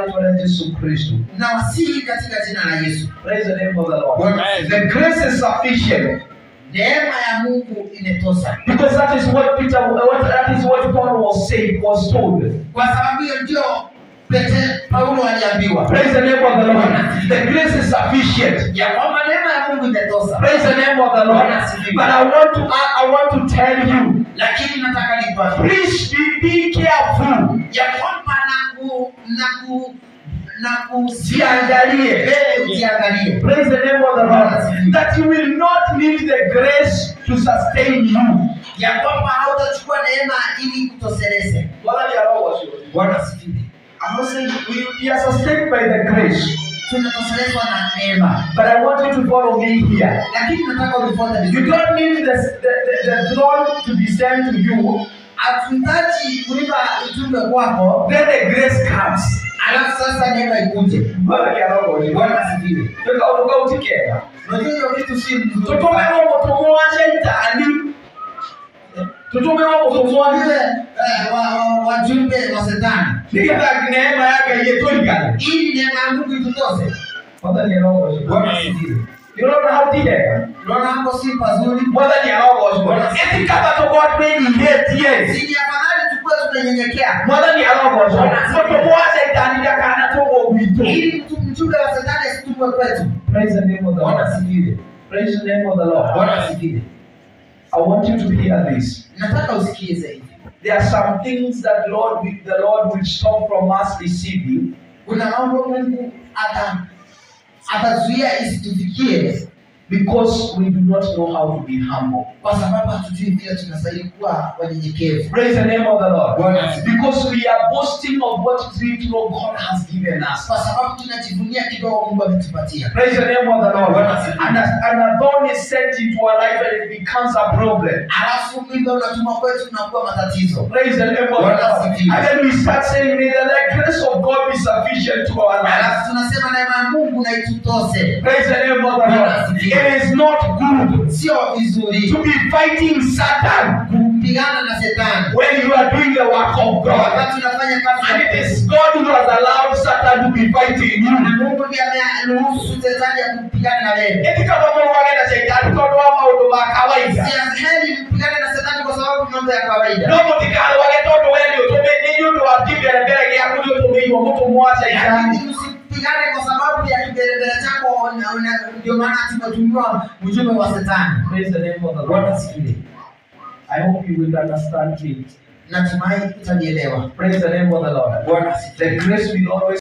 la Yesu Kristo. Na wasihi katika jina la Yesu. Praise the name of the Lord. The grace is sufficient. Neema ya Mungu imetosha. Because that is what Paul was told. Kwa sababu hiyo ndio Paulo aliambiwa. Praise the name of the Lord. The grace is sufficient. Ya kwamba neema ya Mungu imetosha. Praise the name of the Lord. But I want to tell you, lakini nataka nikwambie, please be careful. Ya kwamba usiangalie. Praise the name of the Lord. That you will not need the grace to sustain you. Ya kwamba hautachukua neema ili kutosheleze. Bwana asifiwe. I'm not saying we are sustained by the grace. Tunatoshelezwa na neema. But I want you to follow me here. Lakini nataka unifuate vizuri. You don't need the throne to descend to you. Hatuhitaji kulipa ujumbe kwako. Then the grace comes. Alafu sasa neema ikuje. Bwana asifiwe. Utikera. Unajua kitu si mzuri. Wajumbe wa Shetani. Neema yake yetolika. Ili neema ya Mungu itutoshe. Bwana asifiwe. You don't know how to get. Unaona hapo si pazuri. Bwana ni arogo. Eti kama tokwa kweli yes. Si afadhali tukue tunanyenyekea. Bwana ni arogo. Mtu mmoja itanida kana togo wito. Ili mjumbe wa Shetani asitumwe kwetu. Praise the name of the Lord. Bwana asifiwe. Praise the name of the Lord. Bwana asifiwe. I want you to hear this. Nataka usikie zaidi. There are some things that the Lord will stop from us receiving. Kuna mambo Mungu atazuia isitufikie because we do not know how to be humble. Kwa sababu hatujui vile tunastahili kuwa wanyenyekevu. Praise the name of the Lord. Bwana. Because we are boasting of what little God has given us. Kwa sababu tunajivunia kidogo Mungu ametupatia. Praise the name of the Lord. Bwana. And a thorn is sent into our life and it becomes a problem. Alafu mimba unatuma kwetu tunakuwa matatizo. Praise the name of the Lord. And then we start saying, may the grace of God be sufficient to our life. Alafu tunasema neema ya Mungu na itutoshe. Praise the name of the Lord. It is not good. Sio vizuri To be fighting Satan. Kupigana na Shetani. When you are doing the work of God. Wakati tunafanya kazi. And it is God who has allowed Satan to be fighting you. Na Mungu ndiye ameruhusu Shetani kupigana na wewe. Eti kama Mungu anaenda Shetani kwa mambo ya kawaida. Si heri kupigana na Shetani kwa sababu mambo ya kawaida. No mtikalo wale toto wewe ndio ndio akibia mbele yako ndio tumeiwa mtu mwacha Shetani. Usipigane kwa sababu ya kiberebere chako ndio maana tumetumiwa ujumbe wa Shetani. Praise the name of the Lord. I hope you will understand it. Natumai utanielewa. Praise the name of the Lord. Bwana, the grace will always